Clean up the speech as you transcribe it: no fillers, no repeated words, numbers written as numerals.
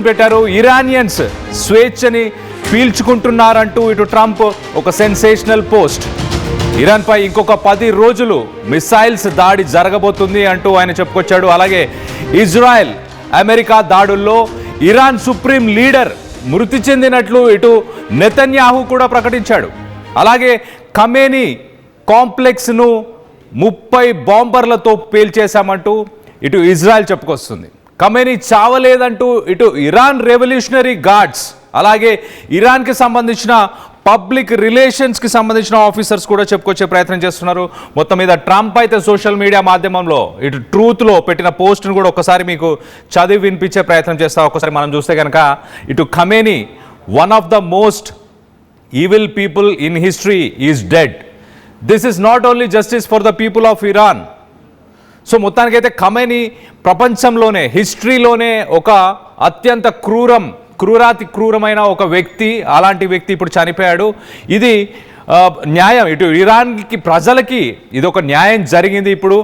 పెట్టారు. ఇరానియన్స్ స్వేచ్ఛని పీల్చుకుంటున్నారంటూ ఇటు ట్రంప్ ఒక సెన్సేషనల్ పోస్ట్. ఇరాన్పై ఇంకొక 10 రోజులు మిసైల్స్ దాడి జరగబోతుంది అంటూ ఆయన చెప్పుకొచ్చాడు. అలాగే ఇజ్రాయెల్ అమెరికా దాడుల్లో ఇరాన్ సుప్రీం లీడర్ మృతి చెందినట్లు ఇటు నెతన్యాహు కూడా ప్రకటించాడు. అలాగే ఖమేనీ కాంప్లెక్స్ను 30 బాంబర్లతో పేల్చేశామంటూ ఇటు ఇజ్రాయెల్ చెప్పుకొస్తుంది. ఖమేనీ చావలేదంటూ ఇటు ఇరాన్ రెవల్యూషనరీ గార్డ్స్ అలాగే ఇరాన్కి సంబంధించిన పబ్లిక్ రిలేషన్స్కి సంబంధించిన ఆఫీసర్స్ కూడా చెప్పుకొచ్చే ప్రయత్నం చేస్తున్నారు. మొత్తం మీద ట్రంప్ అయితే సోషల్ మీడియా మాధ్యమంలో ఇటు ట్రూత్లో పెట్టిన పోస్ట్ను కూడా ఒకసారి మీకు చదివి వినిపించే ప్రయత్నం చేస్తా. ఒకసారి మనం చూస్తే కనుక ఇటు Khamenei one of the most evil people in history is dead. This is not only justice for the people of Iran. So మొత్తానికైతే ఖమేనీ ప్రపంచంలోనే హిస్టరీలోనే ఒక అత్యంత క్రూరాతి క్రూరమైన ఒక వ్యక్తి. అలాంటి వ్యక్తి ఇప్పుడు చనిపోయాడు. ఇది న్యాయం, ఇటు ఇరాన్కి ప్రజలకి ఇది ఒక న్యాయం జరిగింది ఇప్పుడు.